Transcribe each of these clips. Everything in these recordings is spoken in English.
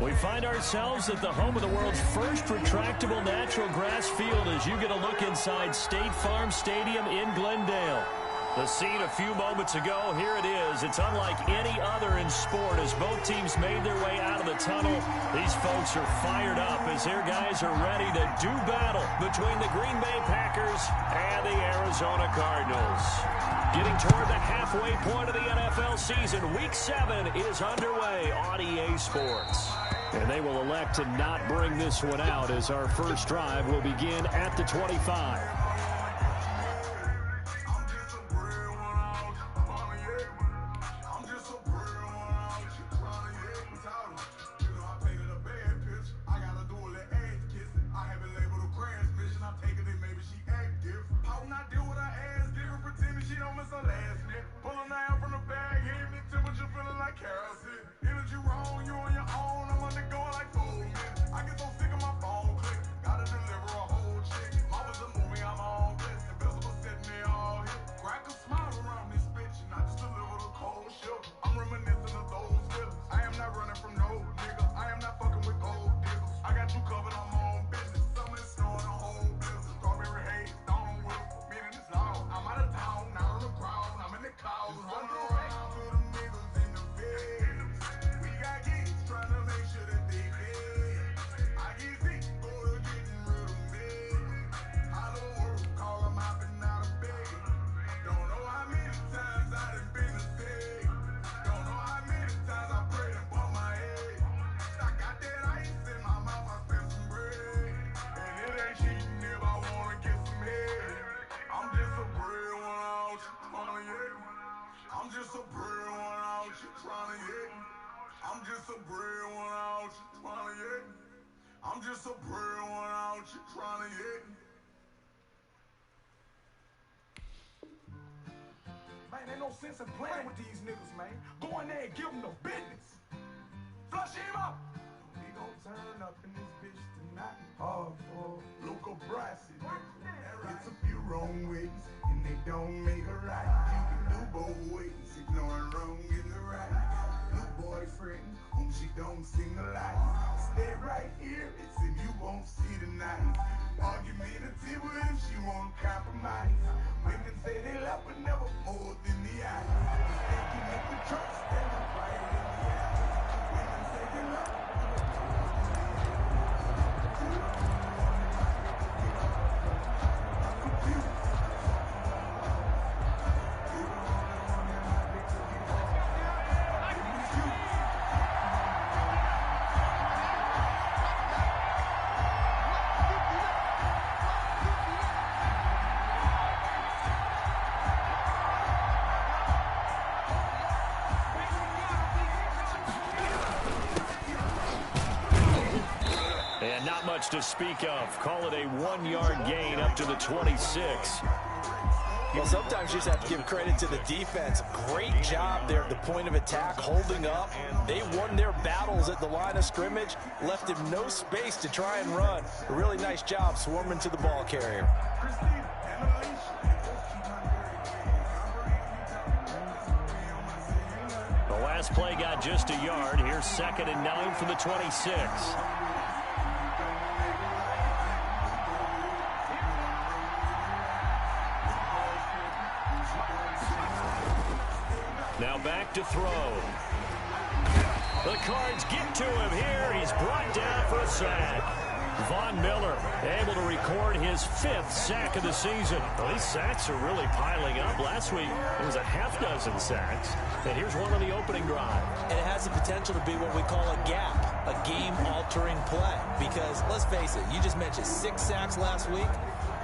We find ourselves at the home of the world's first retractable natural grass field as you get a look inside State Farm Stadium in Glendale. The scene a few moments ago, here it is. It's unlike any other in sport as both teams made their way out of the tunnel. These folks are fired up as their guys are ready to do battle between the Green Bay Packers and the Arizona Cardinals. Getting toward the halfway point of the NFL season, Week 7 is underway on EA Sports. And they will elect to not bring this one out as our first drive will begin at the 25. Ain't no sense in playing with these niggas, man. Go in there and give them the business. Flush him up. We gon' turn up in this bitch tonight. Hard for Luca Brasi. It's a few wrong ways, and they don't make a right. You can do both ways, ignoring wrong in the right. New boyfriend, whom she don't sing alike. Stay right here, it's if you won't see the night. Argumentative with him, she won't compromise. Women say they love, but never more than the eye. Thinking if the truck stand up right in the eye. Women say they love, to speak of. Call it a 1-yard gain up to the 26. Well, sometimes you just have to give credit to the defense. Great job there at the point of attack, holding up. They won their battles at the line of scrimmage, left him no space to try and run. A really nice job swarming to the ball carrier. The last play got just a yard. Here's 2nd and 9 for the 26. Now back to throw. The Cards get to him here. He's brought down for a sack. Von Miller able to record his 5th sack of the season. Well, these sacks are really piling up. Last week, it was a half-dozen sacks. And here's one on the opening drive. And it has the potential to be what we call a gap, a game-altering play. Because, let's face it, you just mentioned 6 sacks last week.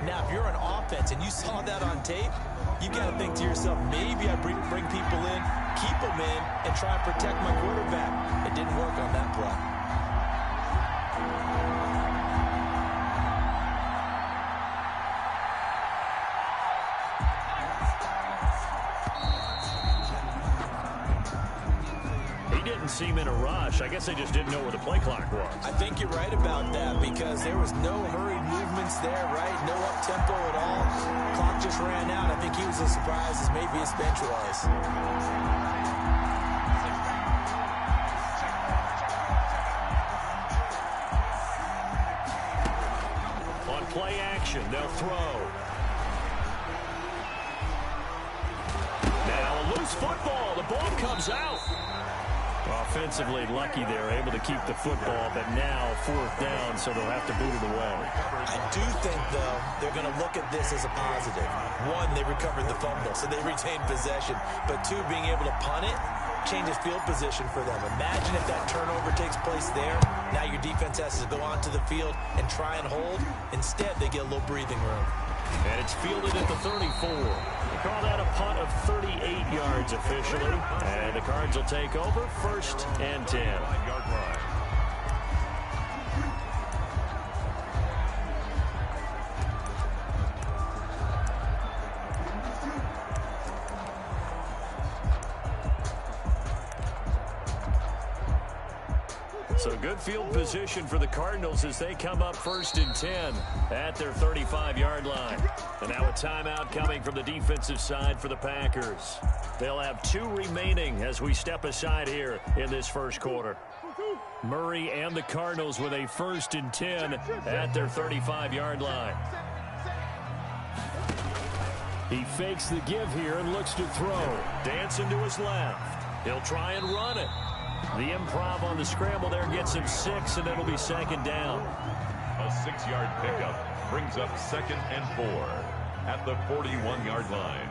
Now, if you're an offense and you saw that on tape, you've got to think to yourself, maybe I bring people in, keep them in, and try and protect my quarterback. It didn't work on that play. Seem in a rush. I guess they just didn't know where the play clock was. I think you're right about that because there was no hurried movements there, right? No up-tempo at all. Clock just ran out. I think he was as surprised as maybe his bench was. play action. They'll throw. Now a loose football. The ball comes out. Offensively lucky they're able to keep the football, but now 4th down, so they'll have to boot it away. I do think, though, they're going to look at this as a positive. One, they recovered the fumble, so they retained possession. But two, being able to punt it changes field position for them. Imagine if that turnover takes place there. Now your defense has to go onto the field and try and hold. Instead, they get a little breathing room. And it's fielded at the 34. They call that a punt of 38 yards officially. And the Cards will take over 1st and 10. So good field position for the Cardinals as they come up 1st and 10 at their 35-yard line. And now a timeout coming from the defensive side for the Packers. They'll have 2 remaining as we step aside here in this first quarter. Murray and the Cardinals with a 1st and 10 at their 35-yard line. He fakes the give here and looks to throw. Dancing to his left. He'll try and run it. The improv on the scramble there gets him 6, and it'll be 2nd down. A 6-yard pickup brings up 2nd and 4 at the 41-yard line.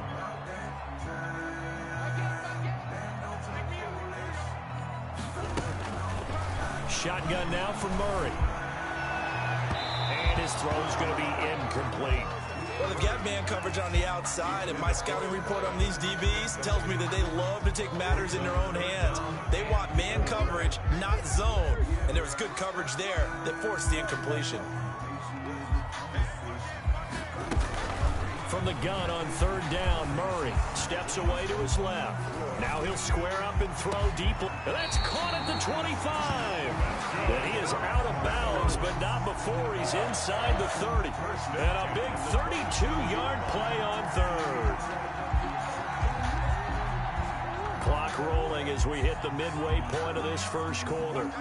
Shotgun now for Murray. And his throw's going to be incomplete. Well, they've got man coverage on the outside, and my scouting report on these DBs tells me that they love to take matters in their own hands. They want man coverage, not zone. And there was good coverage there that forced the incompletion. From the gun on 3rd down, Murray steps away to his left. Now he'll square up and throw deep. And that's caught at the 25. And he is out of bounds, but not before he's inside the 30. And a big 32-yard play on 3rd. Clock rolling as we hit the midway point of this first quarter.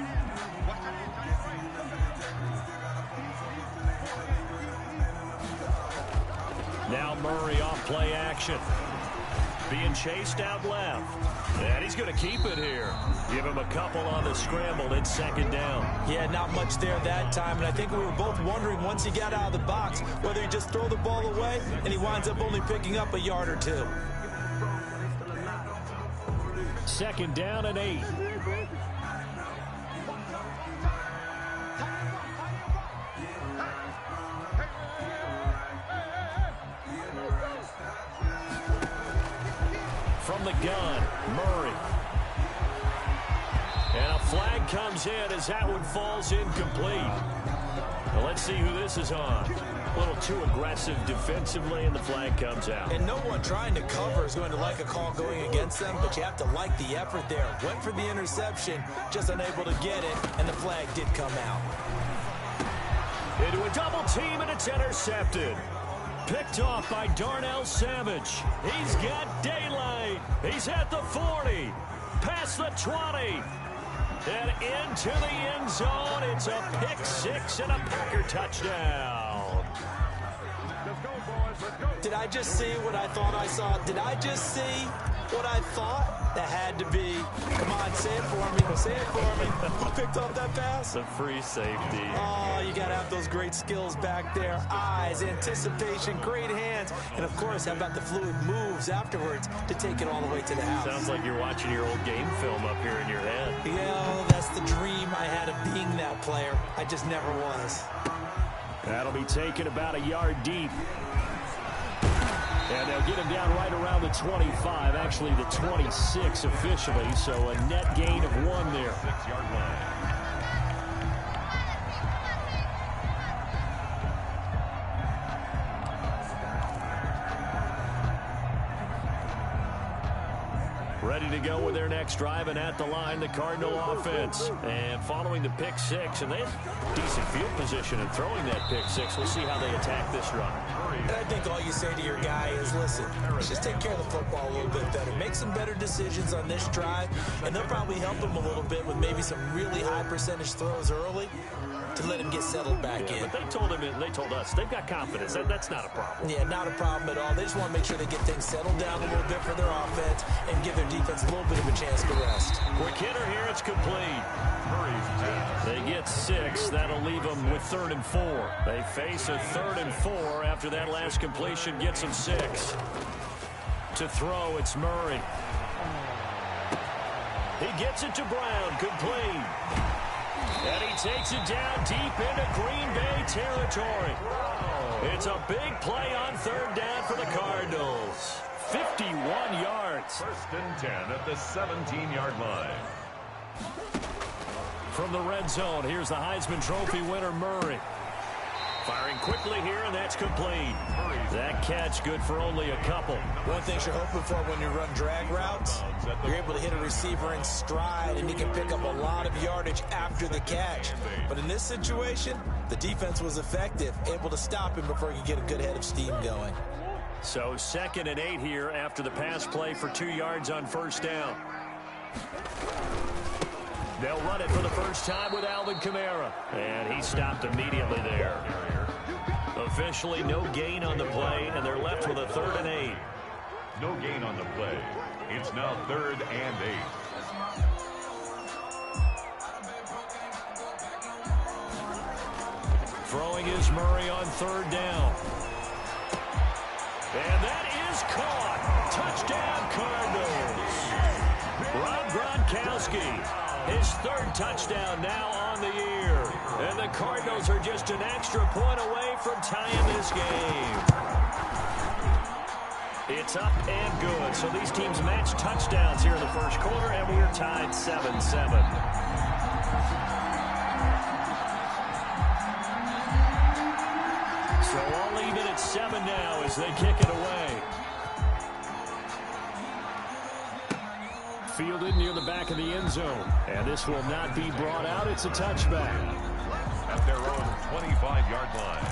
Now Murray off play action. Being chased out left. And he's going to keep it here. Give him a couple on the scramble. It's 2nd down. Yeah, not much there that time. And I think we were both wondering once he got out of the box whether he just throw the ball away and he winds up only picking up a yard or 2. 2nd down and 8. From the gun, Murray. And a flag comes in as that one falls incomplete. Well, let's see who this is on. A little too aggressive defensively, and the flag comes out. And no one trying to cover is going to like a call going against them, but you have to like the effort there. Went for the interception, just unable to get it, and the flag did come out. Into a double team, and it's intercepted. Picked off by Darnell Savage. He's got daylight. He's at the 40. Past the 20. And into the end zone. It's a pick 6 and a Packer touchdown. Let's go, boys. Let's go. Did I just see what I thought I saw? Did I just see what I thought? That had to be. Come on, say it for me. Say it for me. Who picked off that pass? The free safety. Oh, you got to have those great skills back there. Eyes, anticipation, great hands. And, of course, how about the fluid moves afterwards to take it all the way to the house? Sounds like you're watching your old game film up here in your head. Yeah, that's the dream I had of being that player. I just never was. That'll be taken about a yard deep. And they'll get him down right around the 25, actually the 26 officially, so a net gain of 1 there. 6-yard line. Ready to go with their next drive, and at the line, the Cardinal offense. And following the pick 6, and they have decent field position in throwing that pick 6. We'll see how they attack this drive. And I think all you say to your guy is, listen, just take care of the football a little bit better. Make some better decisions on this drive, and they'll probably help him a little bit with maybe some really high percentage throws early to let him get settled back in. But they told him, and they told us, they've got confidence. That's not a problem. Yeah, not a problem at all. They just want to make sure they get things settled down a little bit for their offense and give their defense a little bit of a chance to rest. Quick hitter here, it's complete. They get 6. That'll leave them with 3rd and 4. They face a 3rd and 4 after that last completion gets them 6. To throw, it's Murray. He gets it to Brown, complete. And he takes it down deep into Green Bay territory. It's a big play on 3rd down for the Cardinals. 51 yards. 1st and 10 at the 17-yard line. From the red zone, here's the Heisman Trophy winner, Murray. Firing quickly here, and that's complete. That catch good for only a couple. One thing you're hoping for when you run drag routes, you're able to hit a receiver in stride, and he can pick up a lot of yardage after the catch. But in this situation, the defense was effective, able to stop him before he could get a good head of steam going. So 2nd and 8 here after the pass play for 2 yards on 1st down. They'll run it for the first time with Alvin Kamara. And he stopped immediately there. Officially no gain on the play, and they're left with a 3rd and 8. No gain on the play. It's now 3rd and 8. Throwing is Murray on 3rd down. And that is caught. Touchdown, Cardinals. Rob Gronkowski. His 3rd touchdown now on the year. And the Cardinals are just an extra point away from tying this game. It's up and good. So these teams match touchdowns here in the 1st quarter, and we're tied 7-7. So all even at 7 now as they kick it away. Fielded near the back of the end zone. And this will not be brought out. It's a touchback. At their own 25-yard line.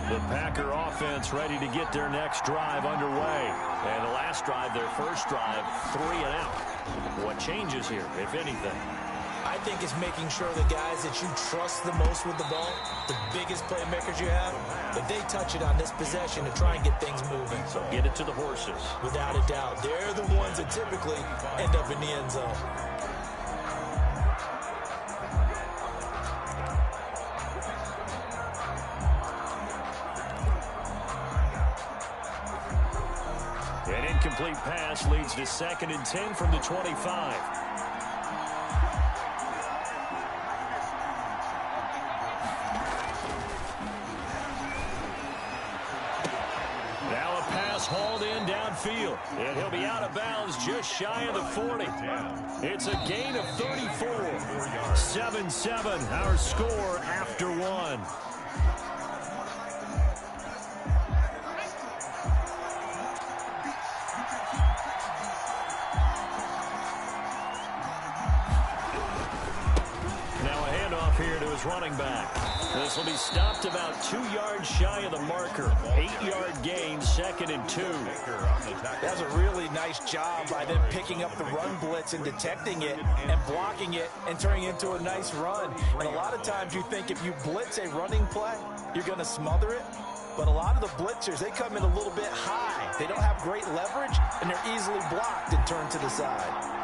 The Packer offense ready to get their next drive underway. And the last drive, their first drive, 3 and out. What changes here, if anything? I think it's making sure the guys that you trust the most with the ball, the biggest playmakers you have, that they touch it on this possession to try and get things moving. So get it to the horses. Without a doubt. They're the ones that typically end up in the end zone. An incomplete pass leads to 2nd and 10 from the 25. Hauled in downfield, and he'll be out of bounds just shy of the 40. It's a gain of 34. 7-7, our score after 1. Now a handoff here to his running back. This will be stopped about 2 yards shy of the marker. 8-yard gain, 2nd and 2. That's a really nice job by them picking up the run blitz and detecting it and blocking it and turning it into a nice run. And a lot of times you think if you blitz a running play, you're going to smother it. But a lot of the blitzers, they come in a little bit high. They don't have great leverage, and they're easily blocked and turned to the side.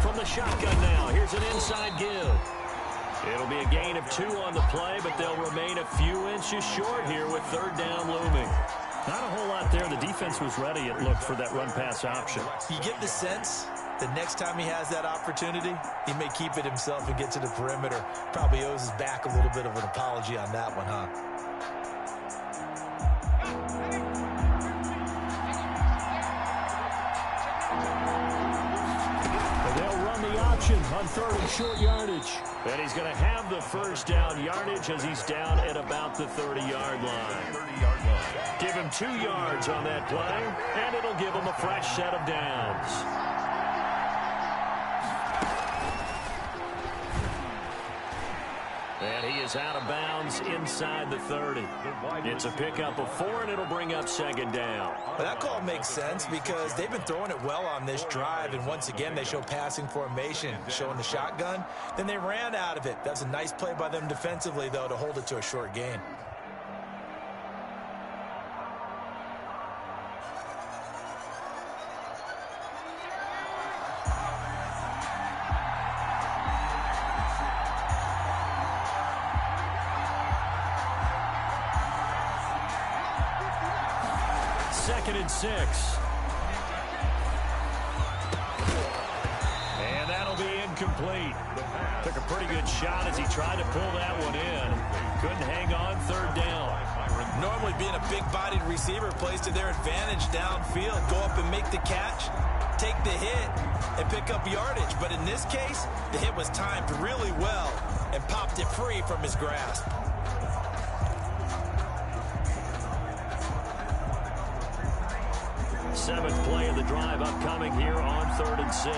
From the shotgun now, here's an inside give. It'll be a gain of 2 on the play, but they'll remain a few inches short here with 3rd down looming. Not a whole lot there. The defense was ready, it looked, for that run-pass option. You get the sense that next time he has that opportunity, he may keep it himself and get to the perimeter. Probably owes his back a little bit of an apology on that one, huh? On 3rd and short yardage. And he's going to have the first down yardage as he's down at about the 30-yard line. Give him 2 yards on that play, and it'll give him a fresh set of downs. is out of bounds inside the 30. It's a pickup of 4, and it'll bring up second down. Well, that call makes sense because they've been throwing it well on this drive, and once again they show passing formation, showing the shotgun. Then they ran out of it. That's a nice play by them defensively, though, to hold it to a short gain. Second and 6. And that'll be incomplete. Took a pretty good shot as he tried to pull that one in. Couldn't hang on, third down. Normally being a big-bodied receiver plays to their advantage downfield. Go up and make the catch, take the hit, and pick up yardage. But in this case, the hit was timed really well and popped it free from his grasp. Seventh play of the drive upcoming here on 3rd and 6.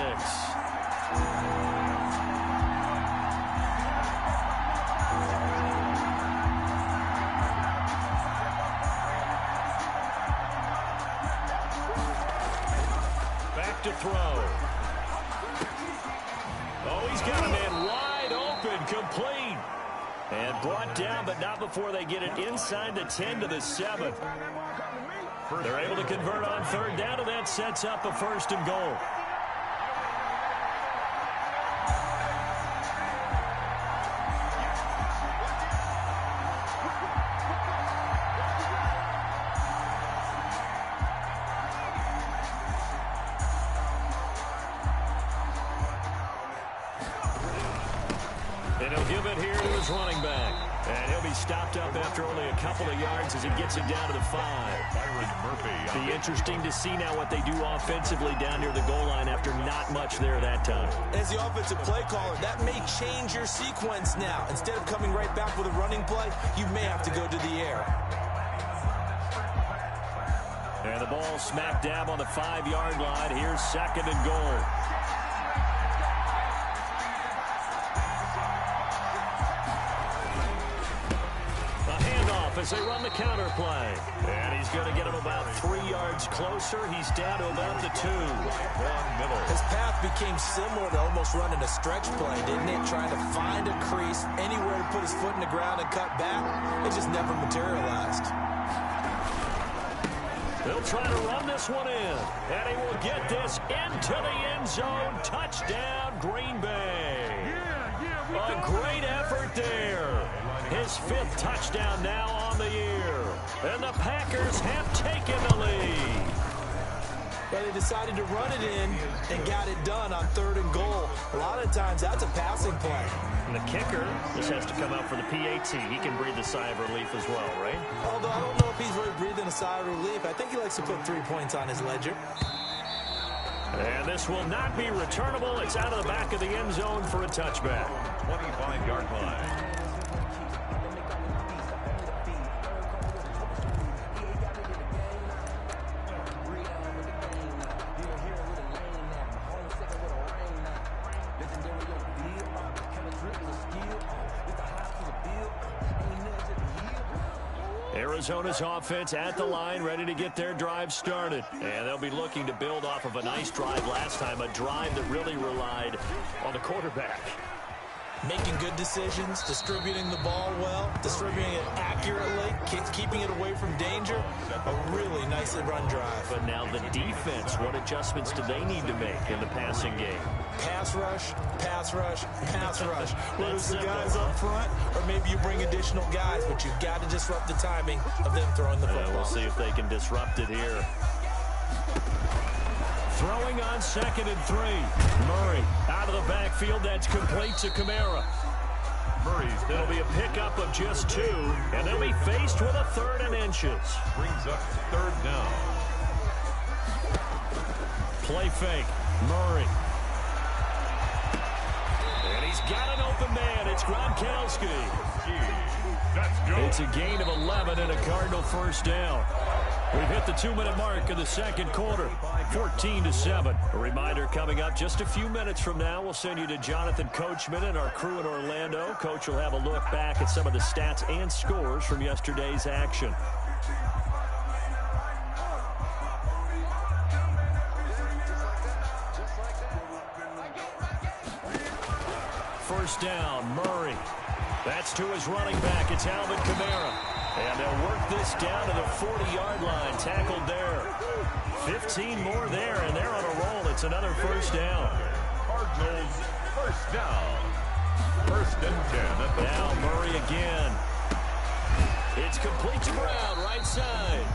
Back to throw. Oh, he's got a man wide open, complete. And brought down, but not before they get it inside the 10 to the 7. They're able to convert on third down, and that sets up a 1st and goal. And he'll give it here to his running back. And he'll be stopped up after only a couple of yards as he gets it down to the 5. Be interesting to see now what they do offensively down near the goal line after not much there that time. As the offensive play caller, that may change your sequence now. Instead of coming right back with a running play, you may have to go to the air. And the ball smack dab on the 5-yard line. Here's 2nd and goal. As they run the counter play. And he's going to get him about 3 yards closer. He's down to about the 2. His path became similar to almost running a stretch play, didn't it? Trying to find a crease, anywhere to put his foot in the ground and cut back. It just never materialized. They'll try to run this one in. And he will get this into the end zone. Touchdown, Green Bay. A great effort there. His 5th touchdown now on the year. And the Packers have taken the lead. But they decided to run it in and got it done on 3rd and goal. A lot of times that's a passing play. And the kicker just has to come out for the PAT. He can breathe a sigh of relief as well, right? Although I don't know if he's really breathing a sigh of relief. I think he likes to put 3 points on his ledger. And this will not be returnable. It's out of the back of the end zone for a touchback. 25-yard line. Arizona's offense at the line, ready to get their drive started. And they'll be looking to build off of a nice drive last time, a drive that really relied on the quarterback. Making good decisions, distributing the ball well, distributing it accurately, keeping it away from danger. A really nicely run drive. But now the defense, what adjustments do they need to make in the passing game? Pass rush, pass rush, pass rush. Whether it's the guys up front or maybe you bring additional guys, but you've got to disrupt the timing of them throwing the football. We'll see if they can disrupt it here. Throwing on 2nd and 3. Murray out of the backfield. That's complete to Kamara. It'll be a pickup of just 2, and they'll be faced with a 3rd and inches. Brings up 3rd down. Play fake. Murray. And he's got an open man. It's Gronkowski. It's a gain of 11 and a Cardinal 1st down. We've hit the 2-minute mark of the second quarter, 14-7. A reminder coming up just a few minutes from now. We'll send you to Jonathan Coachman and our crew in Orlando. Coach will have a look back at some of the stats and scores from yesterday's action. First down, Murray. That's to his running back. It's Alvin Kamara. And they'll work this down to the 40-yard line. Tackled there. 15 more there, and they're on a roll. It's another first down. Cardinals first down. First and 10. Now Murray again. It's complete to Brown, right side.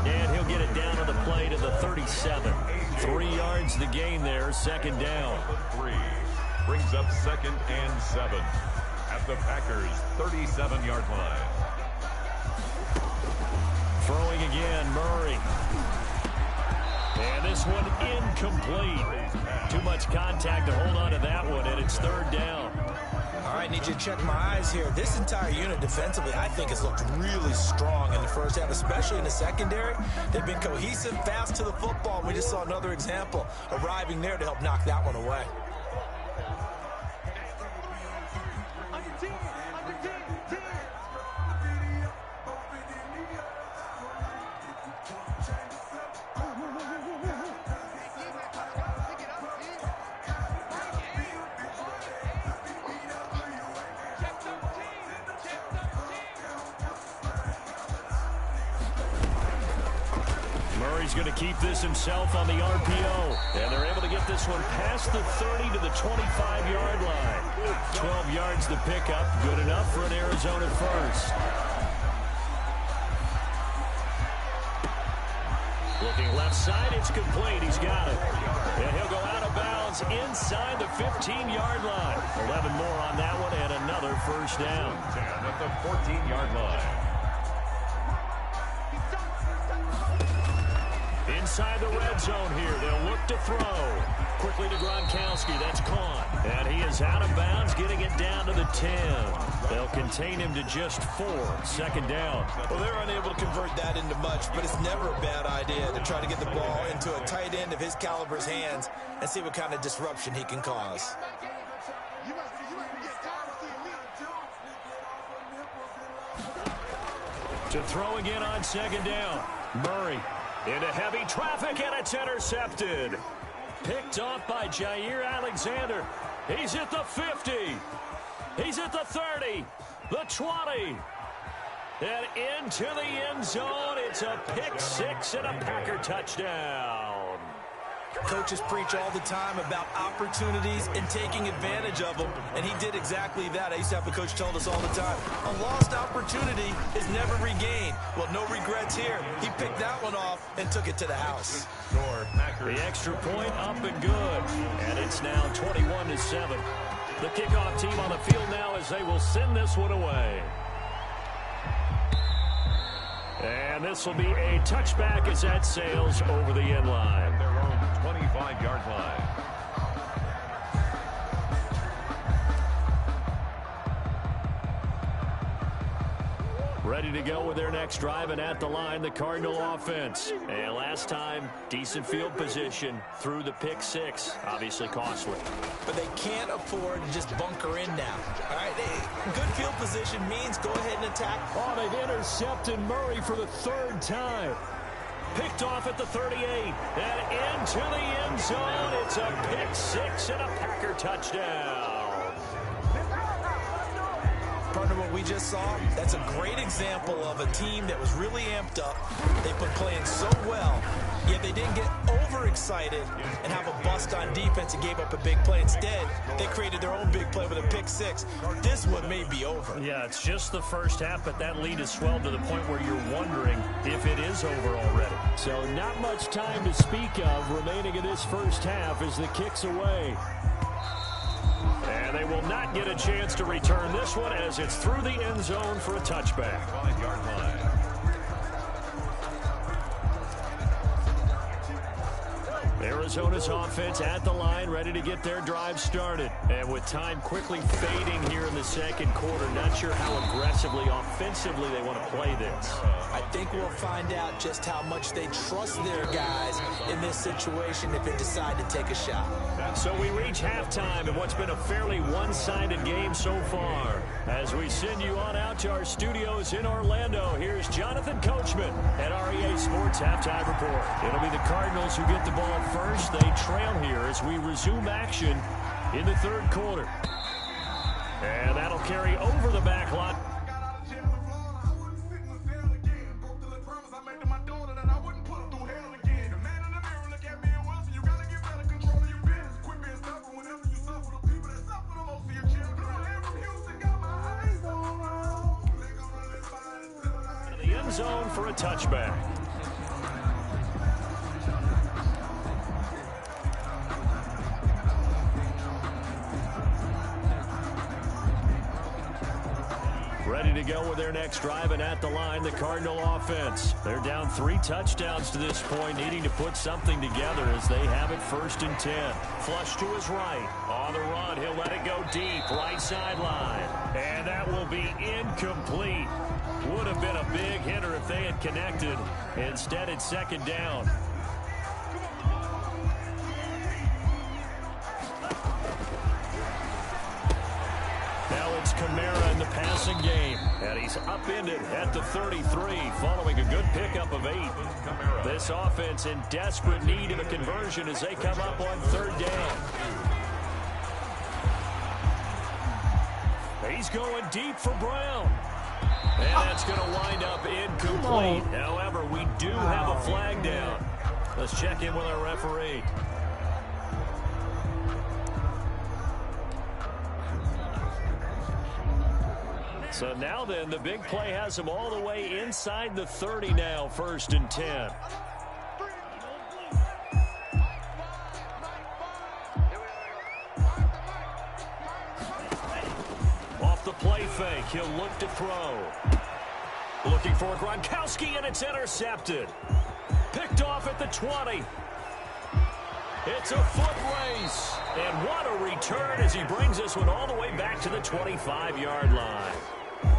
And he'll get it down on the play to the 37. 3 yards the gain there, second down. 3 brings up second and 7 at the Packers' 37-yard line. Throwing again, Murray. And this one incomplete. Too much contact to hold on to that one, and it's third down. All right, need you to check my eyes here. This entire unit defensively, I think, has looked really strong in the first half, especially in the secondary. They've been cohesive, fast to the football. We just saw another example arriving there to help knock that one away. Murray's going to keep this himself on the RPO. And they're able to get this one past the 30 to the 25-yard line. 12 yards the pickup. Good enough for an Arizona first. Looking left side, it's complete. He's got it. And he'll go out of bounds inside the 15-yard line. 11 more on that one and another first down. 10 at the 14-yard line. Inside the red zone here. They'll look to throw. Quickly to Gronkowski. That's caught. And he is out of bounds, getting it down to the 10. They'll contain him to just 4. Second down. Well, they're unable to convert that into much, but it's never a bad idea to try to get the ball into a tight end of his caliber's hands and see what kind of disruption he can cause. To throw again on second down. Murray into heavy traffic, and it's intercepted. Picked off by Jair Alexander. He's at the 50. He's at the 30. The 20. And into the end zone. It's a pick six and a Packer touchdown. Coaches preach all the time about opportunities and taking advantage of them, and he did exactly that. I used to have a coach tell us all the time, a lost opportunity is never regained. Well, no regrets here. He picked that one off and took it to the house. The extra point up and good, and it's now 21-7. The kickoff team on the field now as they will send this one away. And this will be a touchback as that sails over the end line. Their own 25-yard line. Ready to go with their next drive, and at the line, the Cardinal offense. And last time, decent field position through the pick six. Obviously costly. But they can't afford to just bunker in now. All right, good field position means go ahead and attack. Oh, they've intercepted Murray for the third time. Picked off at the 38. And into the end zone. It's a pick six and a Packer touchdown. Partner, what we just saw, that's a great example of a team that was really amped up. They've been playing so well, yet they didn't get overexcited and have a bust on defense and gave up a big play. Instead, they created their own big play with a pick six. This one may be over. Yeah, it's just the first half, but that lead has swelled to the point where you're wondering if it is over already. So not much time to speak of remaining in this first half as the kick's away. And they will not get a chance to return this one as it's through the end zone for a touchback. 5-yard line. Arizona's offense at the line, ready to get their drive started. And with time quickly fading here in the second quarter, not sure how aggressively, offensively they want to play this. I think we'll find out just how much they trust their guys in this situation if they decide to take a shot. So we reach halftime in what's been a fairly one-sided game so far. As we send you on out to our studios in Orlando, here's Jonathan Coachman at REA Sports Halftime Report. It'll be the Cardinals who get the ball first. They trail here as we resume action in the third quarter. And that'll carry over the back line. Zone for a touchback. Ready to go with their next drive, and at the line, the Cardinal offense. They're down 3 touchdowns to this point, needing to put something together as they have it 1st and 10. Flush to his right. On the run, he'll let it go deep, right sideline. And that will be incomplete. Would have been a big hitter if they had connected. Instead, it's 2nd down. Now it's Kamara in the passing game. And he's upended at the 33 following a good pickup of 8. This offense in desperate need of a conversion as they come up on 3rd down. He's going deep for Brown. And that's going to wind up incomplete. However, we do have a flag down. Let's check in with our referee. So now then, the big play has them all the way inside the 30 now, 1st and 10. Off the play fake, he'll look to throw. Looking for Gronkowski, and it's intercepted. Picked off at the 20. It's a foot race. And what a return as he brings this one all the way back to the 25-yard line.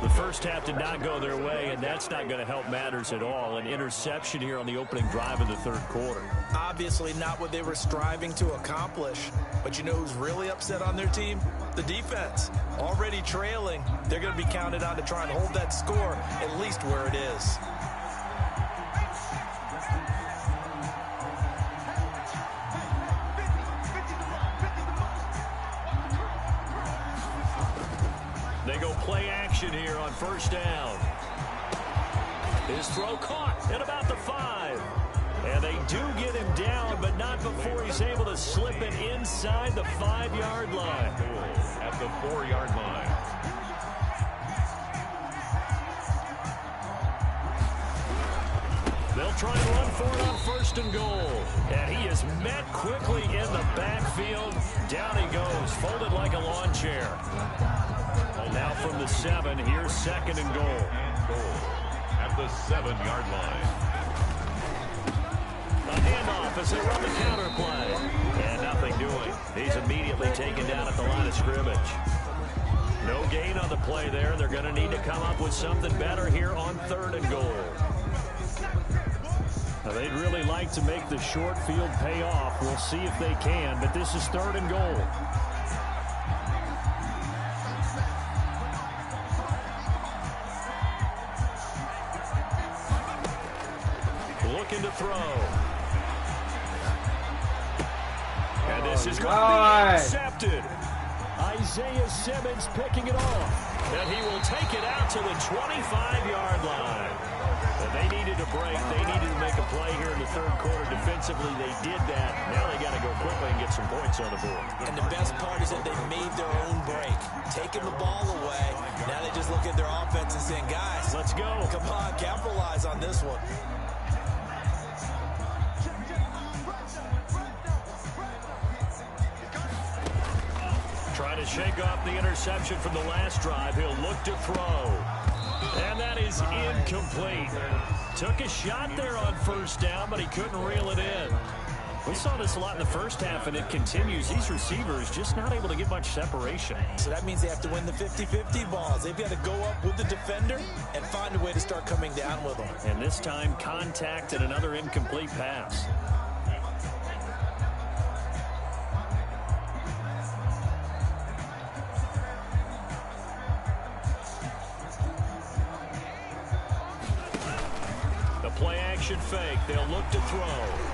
The first half did not go their way, and that's not going to help matters at all. An interception here on the opening drive of the 3rd quarter. Obviously not what they were striving to accomplish. But you know who's really upset on their team? The defense. Already trailing. They're going to be counted on to try and hold that score at least where it is. They go play action here on 1st down. His throw caught at about the 5. And they do get him down, but not before he's able to slip it inside the 5-yard line. At the 4-yard line. They'll try and run for it on 1st and goal. And he is met quickly in the backfield. Down he goes, folded like a lawn chair. Now from the 7, here's 2nd and goal. At the 7-yard line. A handoff as they run the counter play. And nothing doing. He's immediately taken down at the line of scrimmage. No gain on the play there. They're going to need to come up with something better here on 3rd and goal. Now, they'd really like to make the short field pay off. We'll see if they can, but this is 3rd and goal. Looking to throw. And this is going to be intercepted. Isaiah Simmons picking it off. And he will take it out to the 25-yard line. And they needed a break. They needed to make a play here in the 3rd quarter. Defensively, they did that. Now they got to go quickly and get some points on the board. And the best part is that they made their own break. Taking the ball away. Now they just look at their offense and saying, guys, let's go. Come on, capitalize on this one. Trying to shake off the interception from the last drive. He'll look to throw. And that is incomplete. Took a shot there on 1st down, but he couldn't reel it in. We saw this a lot in the first half, and it continues. These receivers just not able to get much separation. So that means they have to win the 50-50 balls. They've got to go up with the defender and find a way to start coming down with them. And this time, contact and another incomplete pass. The play action fake. They'll look to throw.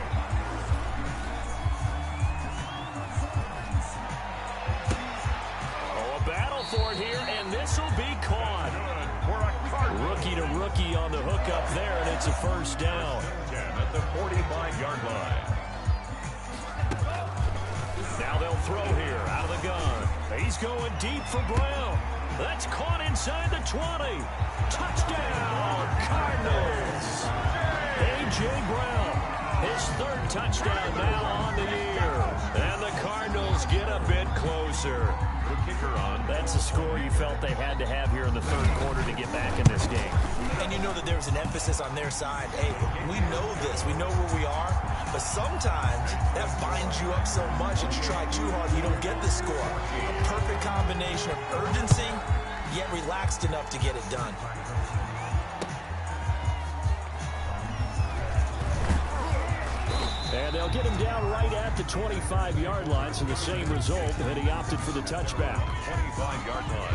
For it here, and this will be caught. Rookie to rookie on the hookup there, and it's a first down. At the 45-yard line. Now they'll throw here out of the gun. He's going deep for Brown. That's caught inside the 20. Touchdown, Cardinals. A.J. Brown, his third touchdown now on the year. And the Cardinals get a bit closer. That's a score you felt they had to have here in the third quarter to get back in this game. And you know that there's an emphasis on their side. Hey, we know this. We know where we are. But sometimes that binds you up so much that you try too hard, you don't get the score. A perfect combination of urgency, yet relaxed enough to get it done. And they'll get him down right at the 25-yard line, so the same result, and he opted for the touchback. 25-yard line.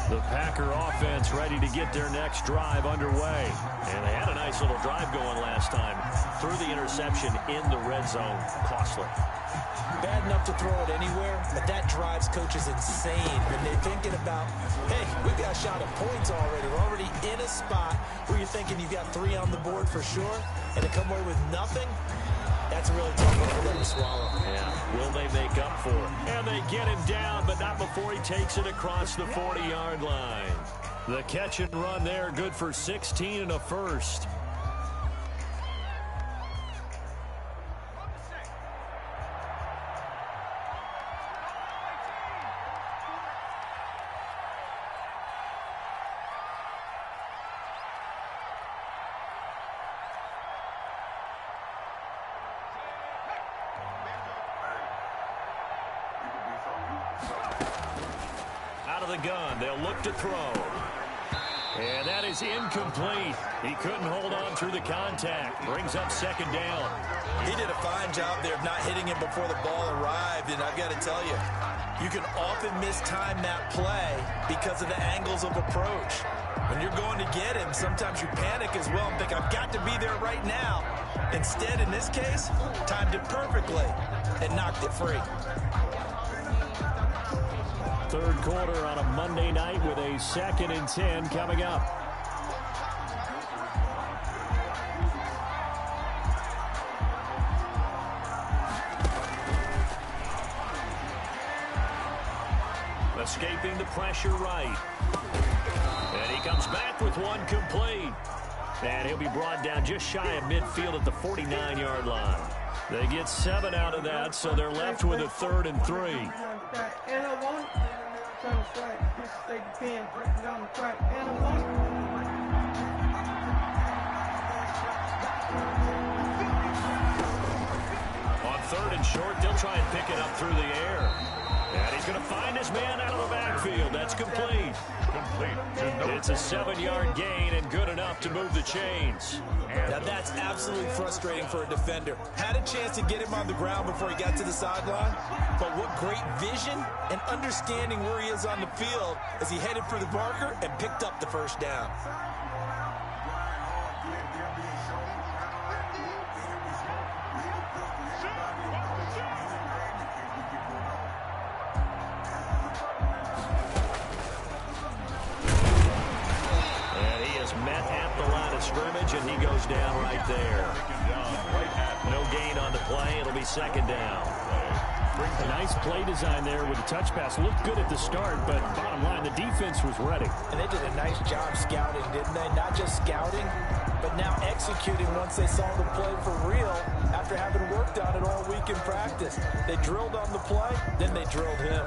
The Packer offense ready to get their next drive underway. And they had a nice little drive going last time. Threw the interception in the red zone. Costly. Bad enough to throw it anywhere, but that drives coaches insane when they're thinking about, hey, we've got a shot at points already. We're already in a spot where you're thinking you've got 3 on the board for sure, and to come away with nothing, that's a really tough one for them to swallow. Yeah, will they make up for it? And they get him down, but not before he takes it across the 40-yard line. The catch and run there, good for 16 and a first. Out of the gun, they'll look to throw. And that is incomplete. He couldn't hold on through the contact. Brings up second down. He did a fine job there of not hitting him before the ball arrived, and I've got to tell you, you can often mistime that play because of the angles of approach. When you're going to get him, sometimes you panic as well and think, I've got to be there right now. Instead, in this case, timed it perfectly and knocked it free. Third quarter on a Monday night with a 2nd and 10 coming up. Escaping the pressure right. And he comes back with one complete. And he'll be brought down just shy of midfield at the 49-yard line. They get 7 out of that, so they're left with a 3rd and 3. Trying to strike, take the pin, breaking down the track, and a one. On 3rd and short, they'll try and pick it up through the air. And he's going to find his man out of the backfield. That's complete. It's a 7-yard gain and good enough to move the chains. Now that's absolutely frustrating for a defender. Had a chance to get him on the ground before he got to the sideline, but what great vision and understanding where he is on the field as he headed for the marker and picked up the first down. Scrimmage, and he goes down right there. No gain on the play. It'll be 2nd down. A nice play design there with the touch pass. Looked good at the start, but bottom line, the defense was ready. And they did a nice job scouting, didn't they? Not just scouting, but now executing once they saw the play for real after having worked on it all week in practice. They drilled on the play, then they drilled him.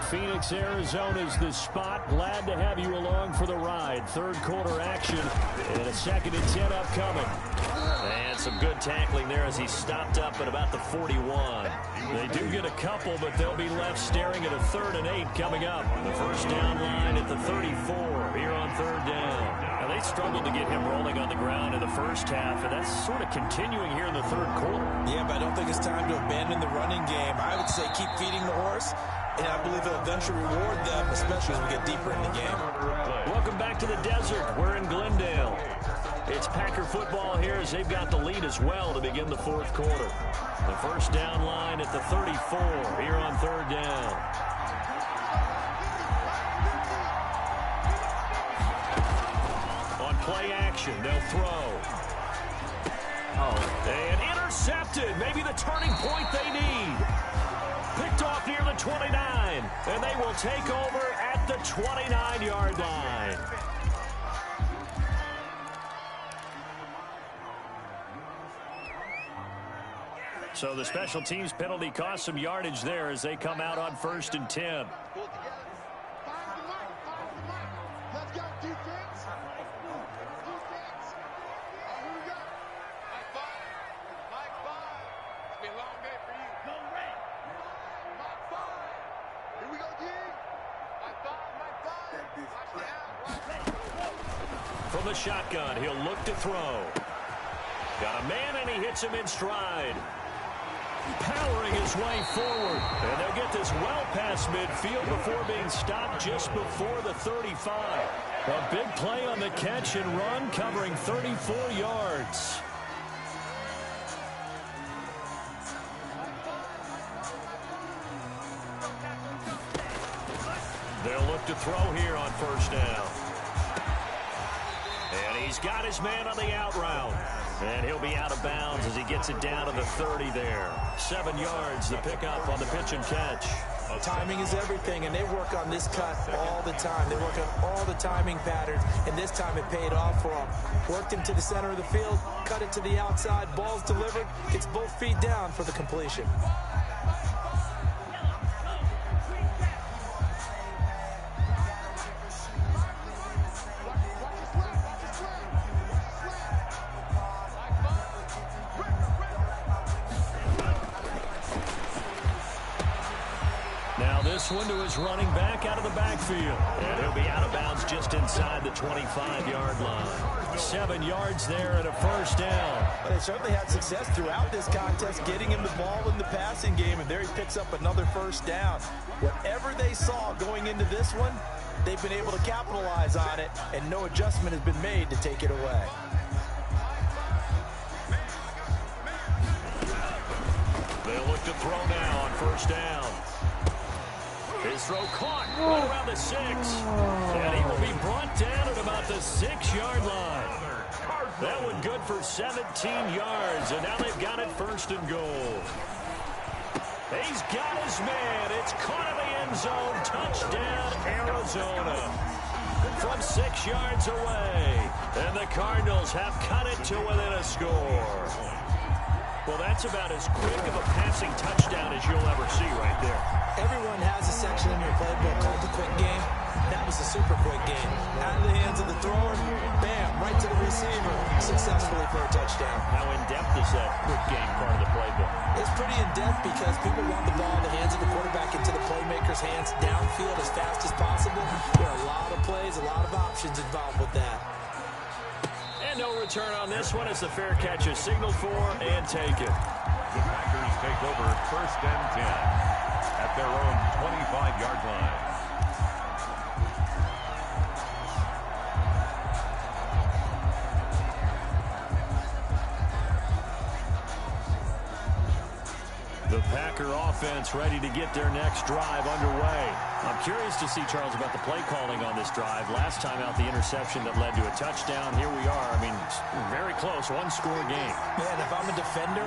Phoenix, Arizona's the spot. Glad to have you along for the ride. Third quarter action and a 2nd and 10 upcoming. And some good tackling there as he stopped up at about the 41. They do get a couple, but they'll be left staring at a 3rd and 8 coming up. The first down line at the 34 here on 3rd down. Now they struggled to get him rolling on the ground in the first half, and that's sort of continuing here in the 3rd quarter. Yeah, but I don't think it's time to abandon the running game. I would say keep feeding the horse. And I believe it'll eventually reward them, especially as we get deeper in the game. Welcome back to the desert. We're in Glendale. It's Packer football here as they've got the lead as well to begin the 4th quarter. The first down line at the 34 here on 3rd down. On play action, they'll throw. And intercepted. Maybe the turning point they need. Picked off near the 29, and they will take over at the 29-yard line. So the special teams penalty cost some yardage there as they come out on 1st and 10. From the shotgun, he'll look to throw. Got a man, and he hits him in stride. Powering his way forward. And they'll get this well past midfield before being stopped just before the 35. A big play on the catch and run, covering 34 yards. They'll look to throw here on 1st down. And he's got his man on the out route. And he'll be out of bounds as he gets it down to the 30 there. 7 yards the pickup on the pitch and catch. Timing is everything, and they work on this cut all the time. They work on all the timing patterns, and this time it paid off for them. Worked him to the center of the field, cut it to the outside, ball's delivered, gets both feet down for the completion. This one to his running back out of the backfield. And he'll be out of bounds just inside the 25-yard line. 7 yards there and a 1st down. But they certainly had success throughout this contest, getting him the ball in the passing game, and there he picks up another 1st down. Whatever they saw going into this one, they've been able to capitalize on it, and no adjustment has been made to take it away. They'll look to throw now on 1st down. His throw caught right around the 6. And he will be brought down at about the 6-yard line. That one good for 17 yards. And now they've got it 1st and goal. He's got his man. It's caught in the end zone. Touchdown, Arizona. From 6 yards away. And the Cardinals have cut it to within a score. Well, that's about as quick of a passing touchdown as you'll ever see right there. Everyone has a section in your playbook called the quick game. That was a super quick game. Out of the hands of the thrower, bam, right to the receiver, successfully for a touchdown. How in-depth is that quick game part of the playbook? It's pretty in-depth because people want the ball in the hands of the quarterback into the playmaker's hands downfield as fast as possible. There are a lot of plays, a lot of options involved with that. And no return on this one as the fair catch is signaled for and taken. The Packers take over 1st and 10 at their own 25-yard line. The Packer offense ready to get their next drive underway. I'm curious to see, Charles, about the play calling on this drive. Last time out, the interception that led to a touchdown. Here we are. I mean, very close, one-score game. Man, if I'm a defender,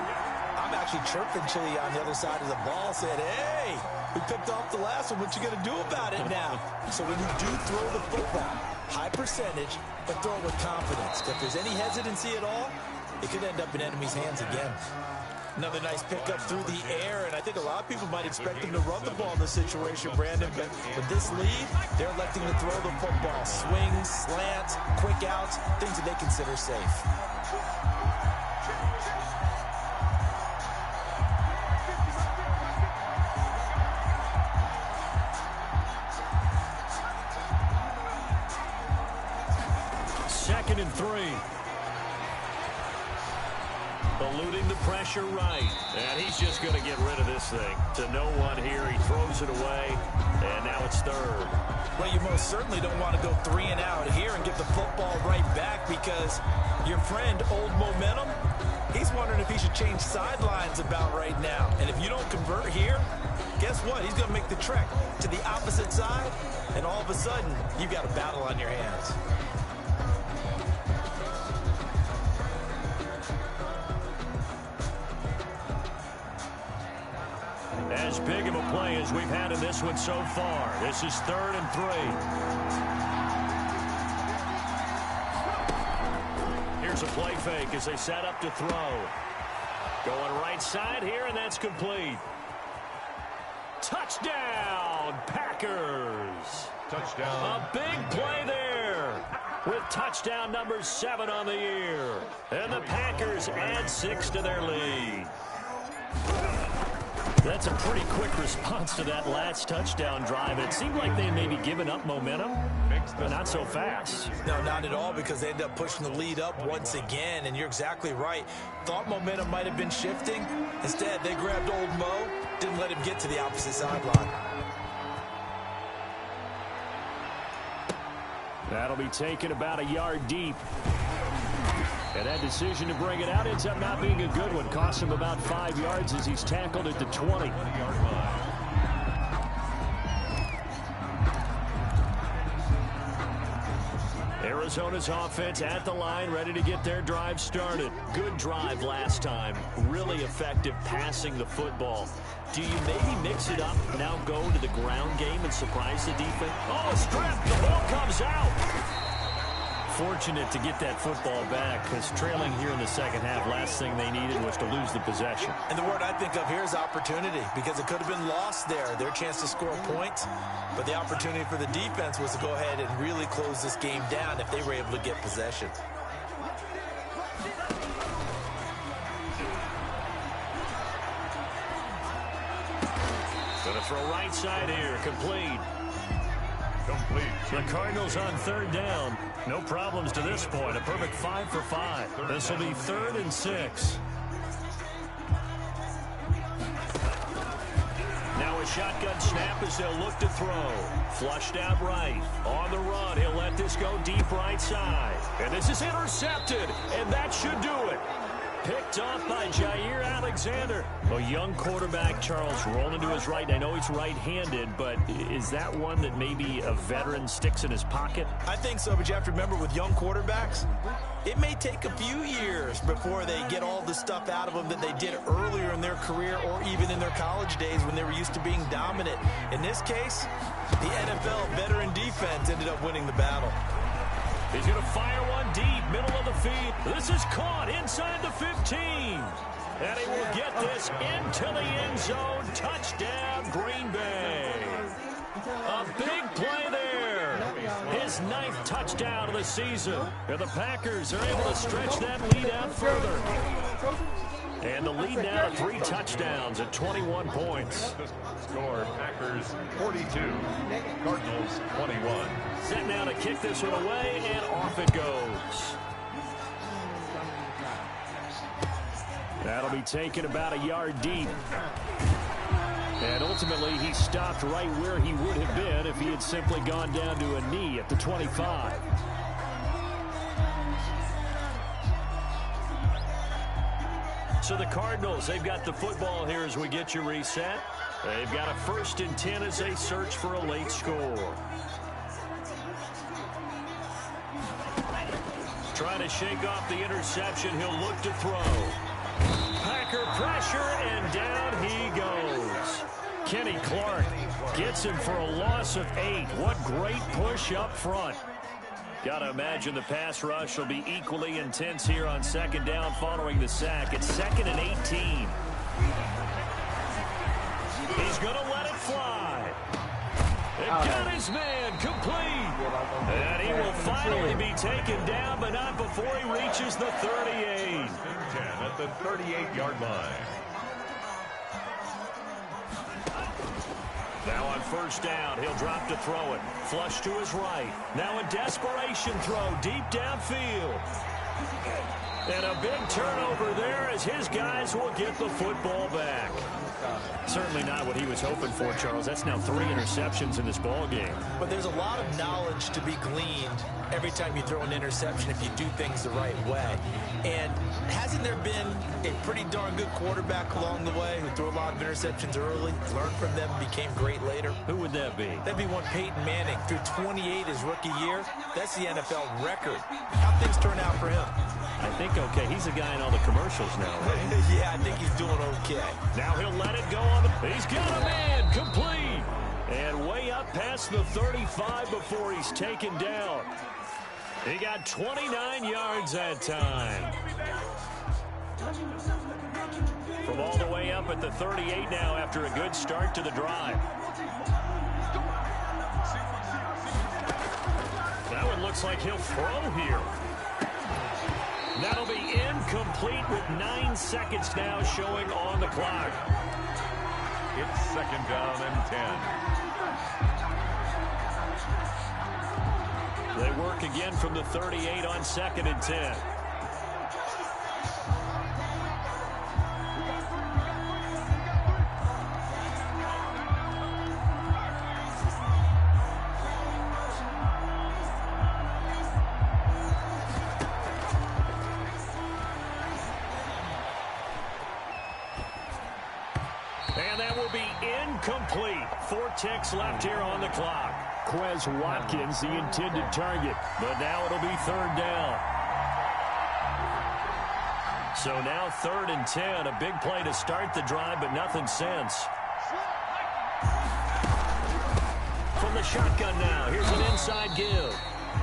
I'm actually chirping Chili on the other side of the ball, saying, hey, we picked off the last one. What you going to do about it now? So when you do throw the football, high percentage, but throw it with confidence. If there's any hesitancy at all, it could end up in enemy's hands again. Another nice pickup through the air, and I think a lot of people might expect him to run the ball in this situation, Brandon, but with this lead, they're electing to throw the football. Swings, slants, quick outs, things that they consider safe. Second and 3. Eluding the pressure right. And he's just going to get rid of this thing. To no one here. He throws it away. And now it's third. Well, you most certainly don't want to go 3 and out here and give the football right back because your friend, Old Momentum, he's wondering if he should change sidelines about right now. And if you don't convert here, guess what? He's going to make the trek to the opposite side. And all of a sudden, you've got a battle on your hands. As big of a play as we've had in this one so far. This is 3rd and 3. Here's a play fake as they set up to throw. Going right side here, and that's complete. Touchdown, Packers. Touchdown. A big play there with touchdown number 7 on the year. And the Packers add 6 to their lead. That's a pretty quick response to that last touchdown drive. It seemed like they may be giving up momentum, but not so fast. No, not at all, because they ended up pushing the lead up once again, and you're exactly right. Thought momentum might have been shifting. Instead, they grabbed Old Mo, didn't let him get to the opposite sideline. That'll be taken about a yard deep. And that decision to bring it out ends up not being a good one. Costs him about 5 yards as he's tackled at the 20. Arizona's offense at the line, ready to get their drive started. Good drive last time. Really effective passing the football. Do you maybe mix it up, now go to the ground game and surprise the defense? Oh, a strip! The ball comes out! Fortunate to get that football back, because trailing here in the second half, last thing they needed was to lose the possession. And the word I think of here is opportunity, because it could have been lost there. Their chance to score points, but the opportunity for the defense was to go ahead and really close this game down if they were able to get possession. Going to throw right side here, complete. The Cardinals on 3rd down. No problems to this point. A perfect 5 for 5. This will be 3rd and 6. Now a shotgun snap as they'll look to throw. Flushed out right. On the run, he'll let this go deep right side. And this is intercepted, and that should do it. Picked off by Jair Alexander. A young quarterback, Charles, rolling to his right. I know he's right-handed, but is that one that maybe a veteran sticks in his pocket? I think so, but you have to remember with young quarterbacks, it may take a few years before they get all the stuff out of them that they did earlier in their career or even in their college days when they were used to being dominant. In this case, the NFL veteran defense ended up winning the battle. He's going to fire one deep, middle of the field. This is caught inside the 15. And he will get this into the end zone. Touchdown, Green Bay. A big play there. His 9th touchdown of the season. And the Packers are able to stretch that lead out further. And the lead now to 3 touchdowns at 21 points. Score, Packers 42, Cardinals 21. Set now to kick this one away, and off it goes. That'll be taken about a yard deep. And ultimately, he stopped right where he would have been if he had simply gone down to a knee at the 25. So the Cardinals, they've got the football here as we get you reset. They've got a 1st and 10 as they search for a late score. Trying to shake off the interception. He'll look to throw. Packer pressure, and down he goes. Kenny Clark gets him for a loss of 8. What great push up front. Got to imagine the pass rush will be equally intense here on 2nd down following the sack. It's 2nd and 18. He's going to let it fly. It got his man complete. And he will finally be taken down, but not before he reaches the 38. 10 at the 38-yard line. Now on 1st down, he'll drop to throw it. Flush to his right. Now a desperation throw deep downfield. And a big turnover there as his guys will get the football back. Certainly not what he was hoping for, Charles. That's now 3 interceptions in this ball game. But there's a lot of knowledge to be gleaned every time you throw an interception if you do things the right way. And hasn't there been a pretty darn good quarterback along the way who threw a lot of interceptions early, learned from them, became great later? Who would that be? That'd be one Peyton Manning. Threw 28 his rookie year. That's the NFL record. How'd things turn out for him? I think okay. He's a guy in all the commercials now, right? Yeah, I think he's doing okay. Now he'll let it go on the... He's got a man complete. And way up past the 35 before he's taken down. He got 29 yards that time. From all the way up at the 38 now after a good start to the drive. That one looks like he'll throw here. That'll be incomplete with 9 seconds now showing on the clock. It's 2nd down and 10. They work again from the 38 on 2nd and 10. And that will be incomplete. 4 ticks left here on the clock. Quez Watkins, the intended target. But now it'll be 3rd down. So now 3rd and 10. A big play to start the drive, but nothing since. From the shotgun now. Here's an inside give.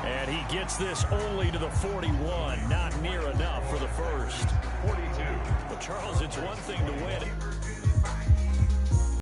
And he gets this only to the 41. Not near enough for the first. 42. But Charles, it's one thing to win it.